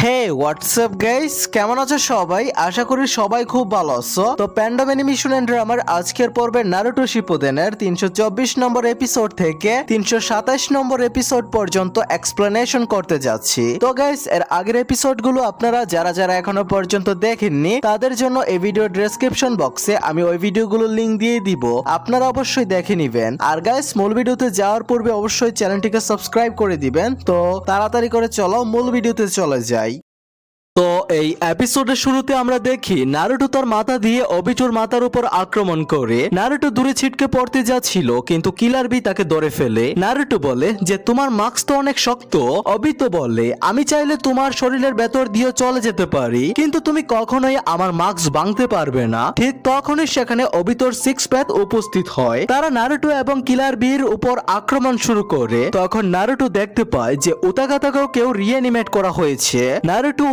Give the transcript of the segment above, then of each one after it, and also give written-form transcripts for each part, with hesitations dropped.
হে WhatsApp guys, কেমন আছো সবাই? আশা করি সবাই খুব ভালো আছো। তো প্যান্ডাম অ্যানিমেশন এন্ড ড্রামার আজকের পর্বে নারুটো শিপুদেনের 324 নম্বর এপিসোড থেকে 327 নম্বর এপিসোড পর্যন্ত এক্সপ্লেনেশন করতে যাচ্ছি। তো গাইস, এর আগের এপিসোডগুলো আপনারা যারা যারা এখনো পর্যন্ত দেখেননি তাদের জন্য এই ভিডিও ডেসক্রিপশন বক্সে আমি ওই ভিডিওগুলোর লিংক দিয়ে দিব, আপনারা অবশ্যই দেখে নেবেন। আর গাইস, মূল ভিডিওতে যাওয়ার পূর্বে অবশ্যই চ্যানেলটিকে সাবস্ক্রাইব করে দিবেন। তো তাড়াতাড়ি করে চলো মূল ভিডিওতে চলে যাই। তো এই এপিসোডের শুরুতে আমরা দেখি নারুটো তার মাথা দিয়ে অবিটোর মাথার উপর আক্রমণ করে। নারুটো দূরে ছিটকে পড়তে যাচ্ছিল, কিন্তু কিলার বি তাকে ধরে ফেলে। নারুটো বলে যে তোমার মাস্ক তো অনেক শক্ত। অবিতো বলে আমি চাইলে তোমার শরীরের ভেতর দিয়ে চলে যেতে পারি, কিন্তু তুমি কখনোই আমার মাস্ক ভাঙতে পারবে না। ঠিক তখনই সেখানে অবিতোর সিক্স প্যাথ উপস্থিত হয়। তারা নারুটো এবং কিলার বির উপর আক্রমণ শুরু করে। তখন নারুটো দেখতে পায় যে উতাকাতাকেও কেউ রিঅ্যানিমেট করা হয়েছে। নারুটো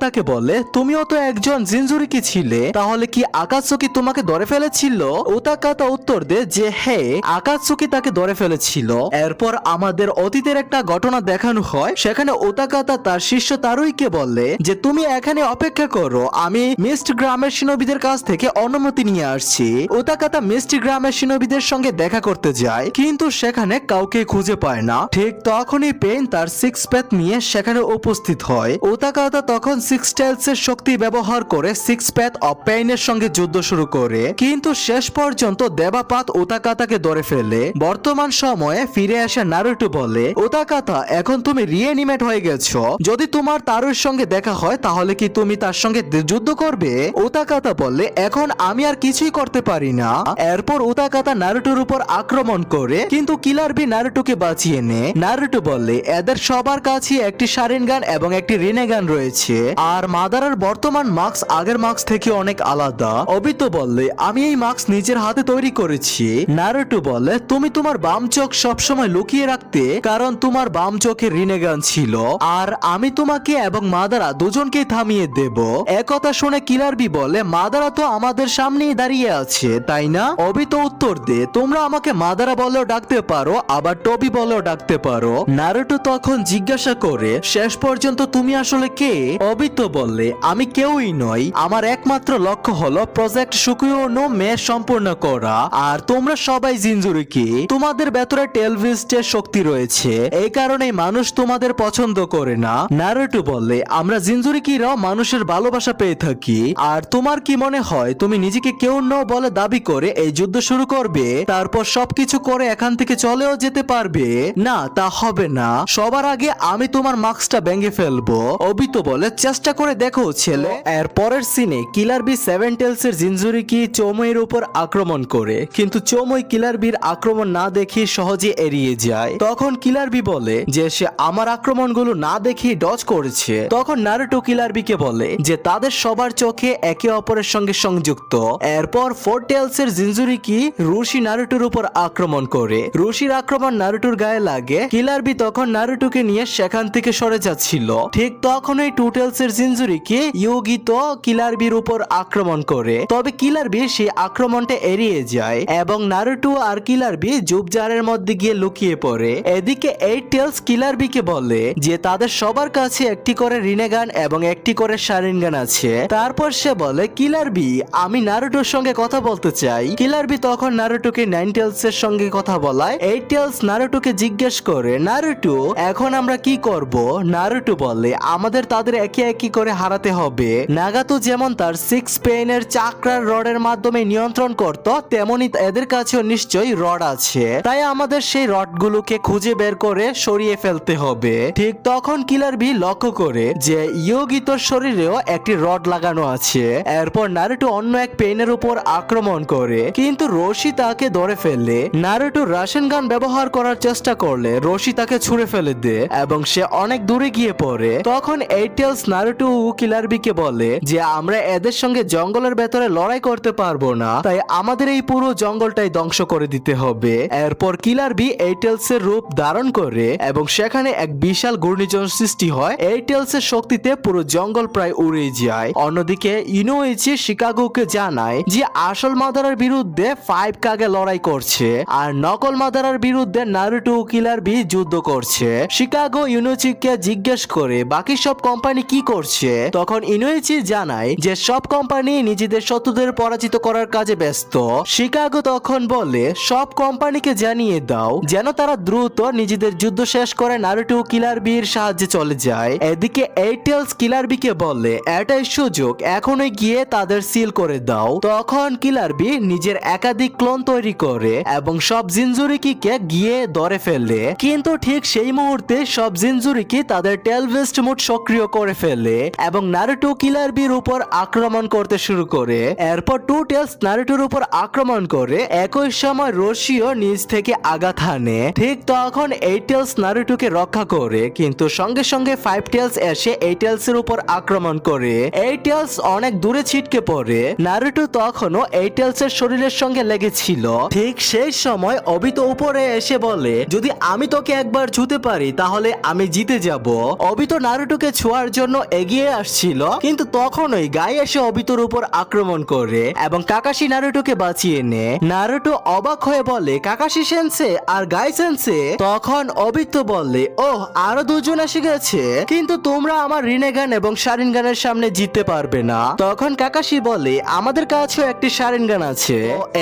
তাকে বলে তুমিও তো একজন জিনজুরিকি ছিলে, তাহলে কি আকাতসুকি তোমাকে ধরে ফেলেছিল? উতাকাতা উত্তর দেয় যে হ্যাঁ, আকাতসুকি তাকে ধরে ফেলেছিল। এরপর আমাদের অতীতের একটা ঘটনা দেখানো হয়। সেখানে উতাকাতা তার শিষ্য তারুইকে বলে যে তুমি এখানে অপেক্ষা করো, আমি মিস্ট গ্রামের শিনোবিদের কাছ থেকে অনুমতি নিয়ে আসছি। উতাকাতা মিস্ট গ্রামের শিনোবিদের সঙ্গে দেখা করতে যায়, কিন্তু সেখানে কাউকে খুঁজে পায় না। ঠিক তখনই পেইন তার সিক্স প্যাথ নিয়ে সেখানে উপস্থিত হয়। উতাকাতা তখন সিক্স টেলস এর শক্তি ব্যবহার করে সিক্স প্যাথ অফ পেইনের সঙ্গে যুদ্ধ শুরু করে, কিন্তু শেষ পর্যন্ত দেবাপাত উতাকাতাকে ধরে ফেলে। বর্তমান সময়ে ফিরে আসে নারুটো বলে উতাকাতা এখন তুমি রিঅ্যানিমেট হয়ে গেছো, যদি তোমার তারুর সঙ্গে দেখা হয় তাহলে কি তুমি তার সঙ্গে যুদ্ধ করবে? উতাকাতা বলে এখন আমি আর কিছুই করতে পারি না। এরপর উতাকাতা নারুটোর উপর আক্রমণ করে, কিন্তু কিলার বি নারুটোকে বাঁচিয়ে নেয়। নারুটো বলে এদের সবার কাছে একটি শারিনগান এবং একটি রিনেগান রয়েছে, আর মাদারার বর্তমান মাস্ক আগের মাস্ক থেকে অনেক আলাদা। অবিতো বলে আমি এই মাস্ক নিজের হাতে তৈরি করেছি। নারুটো বলে তুমি তোমার বাম চোখ সবসময় লুকিয়ে রাখতে, কারণ তোমার বাম চোখে রিনেগান ছিল, আর আমি তোমাকে এবং মাদারা দুজনকেই থামিয়ে দেব। একথা শুনে কিলার বি বলে মাদারা তো আমাদের সামনেই দাঁড়িয়ে আছে, তাই না? অবিতো উত্তর দে তোমরা আমাকে মাদারা বলেও ডাকতে পারো, আবার টবি বলেও ডাকতে পারো। নারুটো তখন জিজ্ঞাসা করে শেষ পর্যন্ত তুমি আসলে কে? অবিতো বলে আমি কেউই নই, আমার একমাত্র লক্ষ্য হলো প্রজেক্ট সুকুয়ো নো মে সম্পূর্ণ করা, আর তোমরা সবাই জিনজুরিকি, তোমাদের ভেতরে টেলভিস্টের শক্তি রয়েছে, এই কারণে মানুষ তোমাদের পছন্দ করে না। নারুটো বলে আমরা জিনজুরিকিরাও মানুষের ভালোবাসা পেয়ে থাকি, আর তোমার কি মনে হয় তুমি নিজেকে কেউ নও বলে দাবি করে এই যুদ্ধ শুরু করবে, তারপর সবকিছু করে এখান থেকে চলেও যেতে পারবে? না, তা হবে না, সবার আগে আমি তোমার মাস্কটা ভেঙে ফেলবো। অবিতো বলে চেষ্টা করে দেখো ছেলে। এর পরের সিনে কিলার বি সেভেন টেলস এর জিনজুরিকি চৌমইয়ের উপর আক্রমণ করে, কিন্তু চৌমই কিলার বির আক্রমণ না দেখে সহজে এড়িয়ে যায়। তখন কিলার বি বলে যে সে আমার আক্রমণগুলো না দেখে ডজ করেছে। তখন নারুটো কিলার বিকে বলে যে তাদের সবার চোখে একে অপরের সঙ্গে সংযুক্ত। এরপর ফোর টেলস এর জিনজুরিকি রুশি নারুটোর উপর আক্রমণ করে। রুশির আক্রমণ নারুটোর গায়ে লাগে। কিলার বি তখন নারুটোকে নিয়ে সেখান থেকে সরে যাচ্ছিল। ঠিক তখনই টু টেলস এর জিনজুরিকি ইয়োগিতো কিলার বির উপর আক্রমণ করে, তবে কিলার বি সেই আক্রমণটা এড়িয়ে যায় এবং নারুটো আর কিলার বি জুবজারের মধ্যে গিয়ে লুকিয়ে পড়ে। এদিকে এইট টেলস কিলার বিকে বলে যে তাদের সবার কাছে একটি করে রিনেগান এবং একটি করে শারিনগান আছে। তারপর সে বলে কিলার বি আমি নারুটোর সঙ্গে কথা বলতে চাই। কিলার বি তখন নারুটোকে নাইন টেলস এর সঙ্গে কথা বলায়। এইট টেলস নারুটোকে জিজ্ঞেস করে নারুটো এখন আমরা কি করব? নারুটো বলে আমাদের তাদের একে একে করে হারাতে হবে। নাগাতো যেমন তার সিক্স পেইনের চাকরার রডের মাধ্যমে নিয়ন্ত্রণ করত, তেমনি এদের কাছেও নিশ্চয়ই রড আছে, তাই আমাদের সেই রডগুলোকে খুঁজে বের করে সরিয়ে ফেলতে হবে। ঠিক তখন কিলার বি লক্ষ্য করে যে ইয়োগিতোর শরীরেও একটি রড লাগানো আছে। এরপর নারুটো অন্য এক পেইনের উপর আক্রমণ করে, কিন্তু রশি তাকে ধরে ফেলে। নারুটো রাশন গান ব্যবহার করার চেষ্টা করলে রশি তাকে ছুঁড়ে ফেলে দেয় এবং সে অনেক দূরে গিয়ে পড়ে। তখন এইট টেলস নারুটো কিলার বিকে বলে যে আমরা এদের সঙ্গে জঙ্গলের ভেতরে লড়াই করতে পারবো না, তাই আমাদের এই পুরো জঙ্গলটাই ধ্বংস করে দিতে হবে। এরপর কিলার বি এইটেলস এর রূপ ধারণ করে এবং সেখানে এক বিশাল ঘূর্ণিঝড় সৃষ্টি হয়। এইটেলস এর শক্তিতে পুরো জঙ্গল প্রায় উড়ে যায়। অন্যদিকে ইনোউইচি শিকাগোকে জানায় যে আসল মাদারার বিরুদ্ধে 5 কাগে লড়াই করছে আর নকল মাদারার বিরুদ্ধে নারুটো ও কিলার বি যুদ্ধ করছে। শিকাগো ইনোউইচিকে জিজ্ঞেস করে বাকি সব কোম্পানি কি করছে, তখন ইনোউইচি জানায় যে সব কোম্পানি নিজেদের শত্রুদের পরাজিত করার কাজে ব্যস্ত। শিকাগো তখন বলে সব কোম্পানিকে জানিয়ে দাও যেন তারা দ্রুত নিজেদের যুদ্ধ শেষ করে নারুটো কিলার বির সাহায্যে চলে যায়। এদিকে এইটেলস কিলার বিকে বলে এটাই সুযোগ, এখনই গিয়ে তাদের সিল করে দাও। তখন কিলার বি নিজের একাধিক ক্লোন তৈরি করে এবং সব জিনজুরিকিকে গিয়ে ধরে ফেলে, কিন্তু ঠিক সেই মুহূর্তে সব জিনজুরিকি তাদের টেলভেস্ট মোড সক্রিয় করে ফেলে এবং নারুটো কিলার বির উপর আক্রমণ করতে শুরু করে। এরপর টু টেলস নারুটোর উপর আক্রমণ করে, একই সময় রশিও নিজ থেকে আঘাত হানে। ঠিক তখন এইট টেলস নারুটোকে রক্ষা করে, কিন্তু সঙ্গে সঙ্গে 5 টেলস এসে এইট টেলস এর উপর আক্রমণ করে। এইট টেলস অনেক দূরে ছিটকে পড়ে। নারুটো তখনও এইট টেলস এর শরীরের সঙ্গে লেগেছিল। ঠিক সেই সময় অবিতো উপরে এসে বলে যদি আমি তোকে একবার ছুঁতে পারি তাহলে আমি জিতে যাব। অবিতো নারুটোকে ছোঁয়ার জন্য এগিয়ে আসছিল, কিন্তু তখনই গাই এসে অবিতোর উপর আক্রমণ করে এবং কাকাশি নারুটোকে বাঁচিয়ে নেয়। নারুটো অবাক হয়ে বলে কাকাশি সেন্সে আর গাই সেন্সে। তখন অবিতো বলে ওহ, আরো দুজন এসে গেছে, কিন্তু তোমরা আমার রিনেগান এবং শারিনগানের সামনে জিততে পারবে না। তখন কাকাশি বলে আমাদের কাছেও একটি শারিনগান আছে।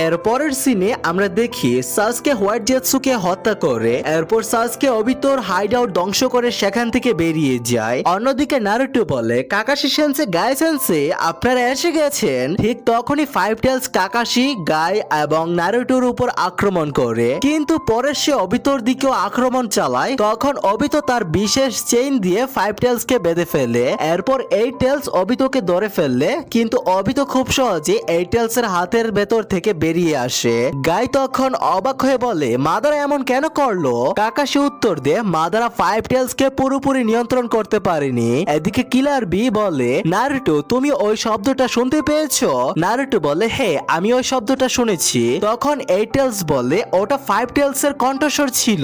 এর পরের সিনে আমরা দেখি সাসকে হোয়াইট জেটসুকে হত্যা করে, এরপর সাসকে অবিতোর হাইড আউট ধ্বংস করে সেখান থেকে বেরিয়ে যায়। অন্যদিকে নারুটো বলে কাকাশি সেন্সে গাই সেন্সে আপনারা এসে গেছেন। ঠিক তখনই 5 টেলস কাকাশি, গাই এবং নারুটোর উপর আক্রমণ করে, কিন্তু পরে সে অবিতোর দিকেও আক্রমণ চালায়। তখন অবিতো তার বিশেষ চেইন দিয়ে 5 টেলস কে বেঁধে ফেলে। এরপর 8 টেলস অবিতোকে ধরে ফেললে, কিন্তু অবিতো খুব সহজে 8 টেলস এর হাতের ভেতর থেকে বেরিয়ে আসে। গাই তখন অবাক হয়ে বলে মাদারা এমন কেন করলো? কাকাশি উত্তর দেয় মাদারা 5 টেলস কে পুরোপুরি নিয়ন্ত্রণ করতে পারেনি। এদিকে কিলার বি বলে নারুটো তুমি ওই শব্দটা শুনতে পেয়েছো? নারুটো বলে হ্যাঁ, আমি ওই শব্দটা শুনেছি। তখন 8 টেলস বলে ওটা 5 টেলস এর কণ্ঠস্বর ছিল,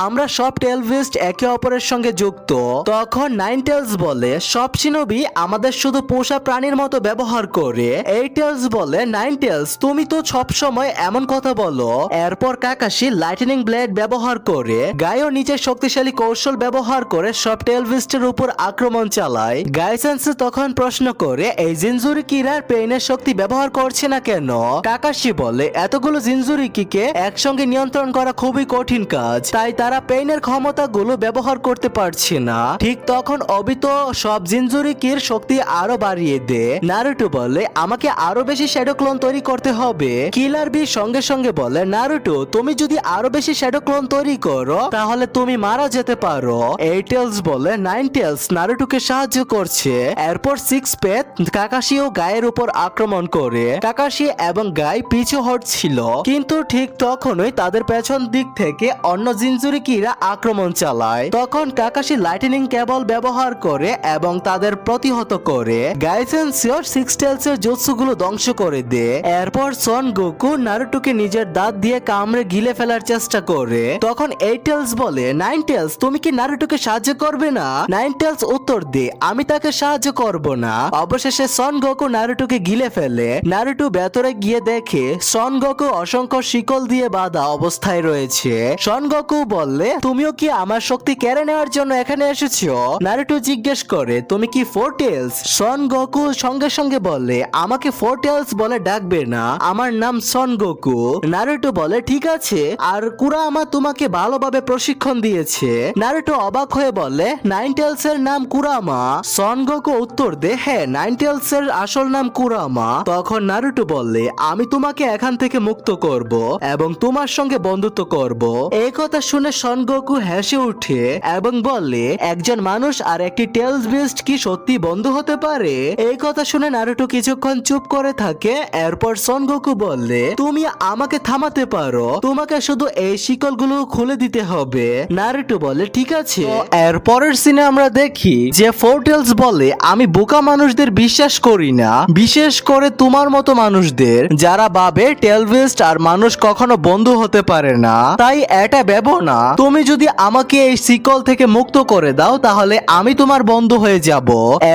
আমরা সব টেলভিস্ট একে অপরের সঙ্গে যুক্ত। তখন 9 টেলস বলে সব শিনোবি আমাদের শুধু পোষা প্রাণীর মতো ব্যবহার করে। 8 টেলস বলে 9 টেলস তুমি তো সব সময় এমন কথা বলো। এরপর কাকাশি লাইটনিং ব্লেড ব্যবহার করে, গাইও নিজের শক্তিশালী কৌশল ব্যবহার করে সব টেলভিস্টের উপর আক্রমণ চালায়। গাইসেন্স তখন প্রশ্ন করে এই জিনজুরিকিরা পেইনের শক্তি ব্যবহার করছে না কেন? কাকাশি বলে এতগুলো জিনজুরিকিকে একসঙ্গে নিয়ন্ত্রণ করা খুবই কঠিন কাজ, তাই তারা পেইনের ক্ষমতাগুলো ব্যবহার করতে পারছে না। ঠিক তখন অবিতো সব জিনজুরিকির শক্তি আরো বাড়িয়ে দেয়। নারুটো বলে আমাকে আরো বেশি শ্যাডো ক্লোন তৈরি করতে হবে। কিলার বি সঙ্গে সঙ্গে বলে নারুটো তুমি যদি আরো বেশি শ্যাডো ক্লোন তৈরি করো তাহলে তুমি মারা যেতে পারো। 8 টেলস বলে 9 টেলস নারুটোকে সাহায্য করছে। এরপর 6 পেথ কাকাশি ও গায়ের উপর আক্রমণ করে। কাকাশি এবং গাই পিছু হটছিল, কিন্তু ঠিক তখনই তাদের পেছন দিক থেকে অন্য জিনজুরিকিরা আক্রমণ চালায়। তখন কাকাশি লাইটনিং কেবল ব্যবহার করে এবং তাদের প্রতিহত করে। গাইসেন্সিও 6 টেলস এর জুৎসুগুলো ধ্বংস করে দেয়। এরপর সন গোকু নারুটোকে নিজের দাঁত দিয়ে কামড়ে গিলে ফেলার চেষ্টা করে। তখন 8 টেলস বলে 9 টেলস তুমি কি নারুটোকে সাহায্য করবে না? 9 টেলস উত্তর দেয় আমি তাকে সাহায্য করব না। অবশেষে সন গোকু নারুটোকে গিলে ফেলে। নারুটো ভেতরে গিয়ে দেখে সন গোকু অসংখ্য শিকল দিয়ে বাঁধা অবস্থায় রয়েছে। সন গোকু বললে তুমিও কি আমার শক্তি কেড়ে নেওয়ার জন্য এখানে এসেছো? নারুটো জিজ্ঞেস করে তুমি কি 4 টেলস? সন গোকু সঙ্গে সঙ্গে বলে আমাকে 4 টেলস বলে ডাকবে না, আমার নাম সন গোকু। নারুটো বলে ঠিক আছে, আর কুরামা তোমাকে ভালোভাবে প্রশিক্ষণ দিয়েছে। নারুটো অবাক হয়ে বলে 9 টেলস এর নাম কুরামা? সন গোকু উত্তর দেয় হ্যাঁ, 9 টেলস এর আসল নাম কুরামা। তখন নারুটো বলে আমি তোমাকে এখান থেকে মুক্ত করব এবং তোমার সঙ্গে বন্ধুত্ব করব। এই কথা শুনে সন গোকু হেসে উঠে এবং বলে একজন মানুষ আর একটি টেলস বিস্ট কি সত্যি বন্ধু হতে পারে? এই কথা শুনে নারুটো কিছুক্ষণ চুপ করে থাকে। এরপর সন গোকু বললে তুমি আমাকে থামাতে পারো, তোমাকে শুধু এই শিকলগুলো খুলে দিতে হবে। নারুটো বলে ঠিক আছে। এর পরের সিনে আমরা দেখি যে 4 টেলস টেলস বলে আমি বোকা মানুষদের বিশ্বাস করি না, বিশেষ করে তোমার মতো মানুষদের যারা ভাবে টেলভিস্ট আর মানুষ কখনো বন্ধু হতে পারে না। তাই এটা ভেবো না তুমি যদি আমাকে এই সিকল থেকে মুক্ত করে দাও তাহলে আমি তোমার বন্ধু হয়ে যাব।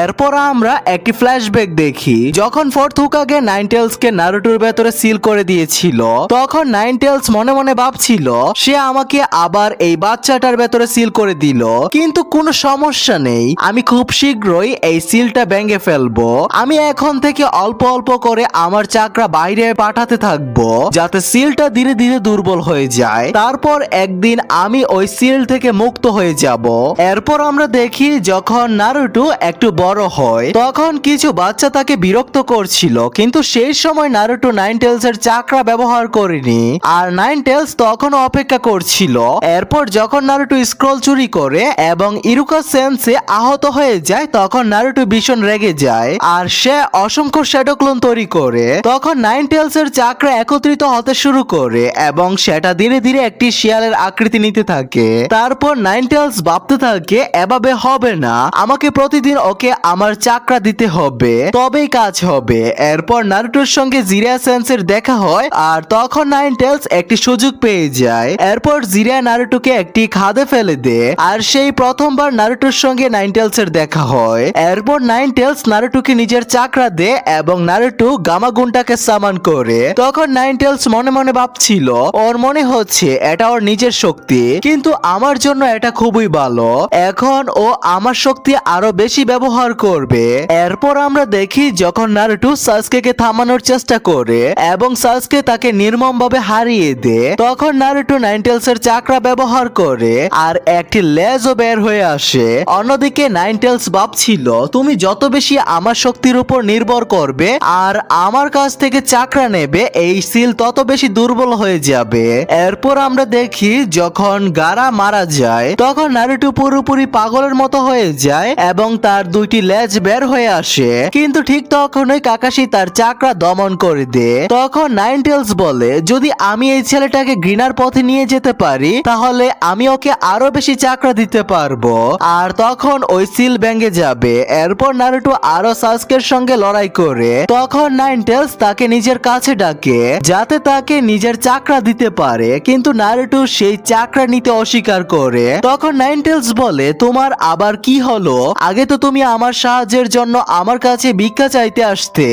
এরপর আমরা একটি ফ্ল্যাশব্যাক দেখি যখন ফোর্থ হোকাগে নাইনটেলস কে নারুটোর ভেতরে সিল করে দিয়েছিল, তখন নাইনটেলস মনে মনে ভাবছিল সে আমাকে আবার এই বাচ্চাটার ভেতরে সিল করে দিল, কিন্তু কোনো সমস্যা নেই, আমি খুব শীঘ্রই এই সিলটা ভেঙে ফেলবো। আমি এখন থেকে অল্প অল্প করে আমার চাকরা বাইরে পাঠাতে থাকবো যাতে সিলটা ধীরে ধীরে দুর্বল হয়ে যায়। তারপর একদিন আমি ওই সিল থেকে মুক্ত হয়ে যাব। এরপর আমরা দেখি যখন নারুটো একটু বড় হয় তখন কিছু বাচ্চা তাকে বিরক্ত করছিল, কিন্তু সেই সময় নারুটো নাইনটেলস এর চাকরা ব্যবহার করেনি আর নাইনটেলস তখন অপেক্ষা করছিল। এরপর যখন নারুটো স্ক্রল চুরি করে এবং ইরুকা সেন্সে আহত হয়ে যায় তখন নারুটো ভীষণ রেগে যায় আর সে অসংখ্য শ্যাডো ক্লোন তৈরি করে। তখন নাইনটেলস এর চাকরা একত্রিত হতে শুরু করে এবং সেটা ধীরে ধীরে একটি শিয়ালের আকৃতি নিতে থাকে। তারপর নাইনটেলস ভাবতে থাকে এভাবে হবে না, আমাকে প্রতিদিন ওকে আমার চাকরা দিতে হবে তবেই কাজ হবে। এরপর নারুটোর সঙ্গে জিরিয়া সেন্সের দেখা হয় আর তখন নাইনটেলস একটি সুযোগ পেয়ে যায়। এরপর জিরিয়া নারুটোকে একটি খাদে ফেলে দেয় আর সেই প্রথমবার নারুটোর সঙ্গে নাইনটেলস এর দেখা হয়। এরপর নাইনটেলস নারুটোকে নিজের চাকরা দেয় এবং নারুটো গামাগুনটাকে সামান করে। তখন নাইনটেলস মনে মনে ভাবছিল ওর মনে হচ্ছে এটা ওর নিজের শক্তি, কিন্তু আমার জন্য এটা খুবই ভালো, এখন ও আমার শক্তি আরো বেশি ব্যবহার করবে। এরপর আমরা দেখি যখন নারুটো সাসুকেকে থামানোর চেষ্টা করে এবং সাসুকে তাকে নির্মমভাবে হারিয়ে দেয়, তখন নারুটো নাইনটেলস এর চাকরা ব্যবহার করে আর একটি লেজও বের হয়ে আসে। অন্যদিকে নাইনটেলস ভাবছিল তুমি যত বেশি আমার শক্তির উপর নির্ভর করবে আর আমার কাছ থেকে চাকরা নেবে এই সিল তত বেশি দুর্বল হয়ে যাবে। এরপর আমরা দেখি যখন গারা মারা যায় তখন নারুটো পুরোপুরি পাগলের মতো হয়ে যায় এবং তার দুইটি লেজ বের হয়ে আসে, কিন্তু ঠিক তখনই কাকাশি তার চাকরা দমন করে দেয়। তখন নাইনটেলস বলে যদি আমি এই ছেলেটাকে ঘৃণার পথে নিয়ে যেতে পারি তাহলে আমি ওকে আরো বেশি চাকরা দিতে পারবো আর তখন ওই সিল ভেঙে যাবে। এরপর নারুটো আরো সাসুকের সঙ্গে লড়াই করে। তখন নাইনটেলস তাকে নিজের কাছে ডাকে যাতে তাকে নিজের চাকরা দিতে পারে, কিন্তু নারুটো সেই চাকরা নিতে অস্বীকার করে। তখন নাইনটেলস বলে তোমার আবার কি হলো, আগে তো তুমি আমার সাহায্যের জন্য আমার কাছে ভিক্ষা চাইতে আসতে।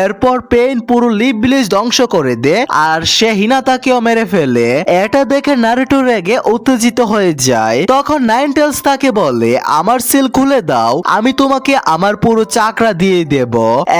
এরপর পেইন পুরো লিপ ভিলেজ ধ্বংস করে দেয় আর সে হিনাতাকেও মেরে ফেলে। এটা দেখে নারুটো রেগে উত্তেজিত হয়ে যায়। তখন নাইনটেলস তাকে বলে আমার সিল খুলে দাও, আমি তোমাকে আমার পুরো চাকরা দিয়ে দেব,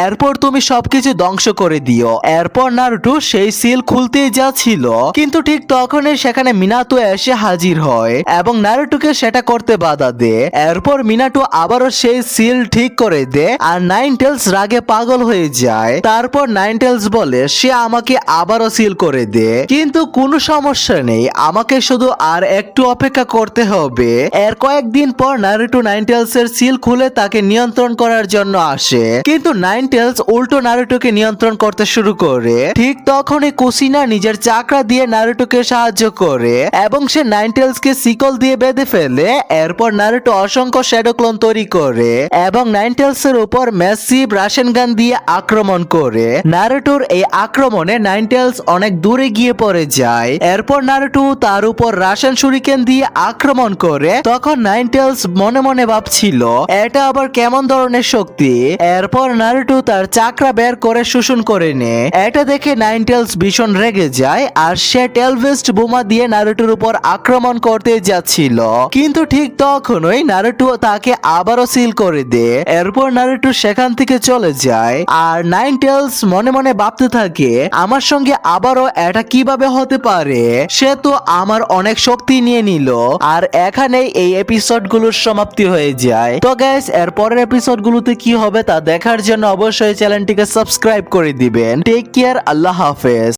এরপর তুমি সবকিছু ধ্বংস করে দিও। এরপর নারুটো সেই সিল খুলতেই যাচ্ছিল, কিন্তু ঠিক তখনই সেখানে মিনাতো এসে হাজির হয় এবং নারুটোকে সেটা করতে বাধা দেয়। এরপর মিনাটো আবারও সেই সিল ঠিক করে দেয় আর নাইনটেলস রাগে পাগল হয়ে যায়। তারপর নাইনটেলস বলে সে আমাকে আবারও সিল করে দেয়, কিন্তু কোনো সমস্যা নেই, আমাকে শুধু আর একটু অপেক্ষা করতে হবে। এর কয়েকদিন পর নারুটো নাইনটেলস এর সিল খুলে তাকে নিয়ন্ত্রণ করার জন্য আসে, কিন্তু নাইনটেলস উল্টো নারুটোকে নিয়ন্ত্রণ করতে শুরু করে। ঠিক তখনই কুসিনা নিজের চাকরা দিয়ে নারুটোকে সাহায্য করে এবং সে নাইনটেলস কে শিকল দিয়ে বেঁধে ফেলে। এরপর নারুটো অসংখ্য শ্যাডো ক্লোন তৈরি করে এবং নাইনটেলস এর উপর ম্যাসিভ রাশন গান দিয়ে আক্রমণ করে। নারুটোর এই আক্রমণে নাইনটেলস অনেক দূরে গিয়ে পড়ে যায়। এরপর নারুটো তার উপর রাশন শুরিকেন দিয়ে আক্রমণ করে। তখন নাইনটেলস মনে মনে ভাবছিল এটা আবার কেমন ধরনের শক্তি। এরপর নারুটো তার চাকরা বের করে শোষণ করে নেয়। এটা দেখে নাইনটেলস ভীষণ রেগে যায় আর সে টেলভিস্ট বোমা দিয়ে নারুটোর উপর আক্রমণ করতে যাচ্ছিল, কিন্তু ঠিক তখনই নারুটো তাকে আবারও সিল করে দেয়। এরপর নারুটো সেখান থেকে চলে যায় আর নাইনটেলস মনে মনে ভাবতে থাকে আমার সঙ্গে আবারও এটা কিভাবে হতে পারে, সে তো আমার অনেক শক্তি নিয়ে নিল। আর এখানেই এই এপিসোডগুলোর সমাপ্তি হয়ে যায়। তো গাইস এর পরের এপিসোডগুলোতে কি হবে তা দেখার জন্য অবশ্যই চ্যানেলটিকে সাবস্ক্রাইব করে দিবেন। টেক কেয়ার, আল্লাহ হাফেজ।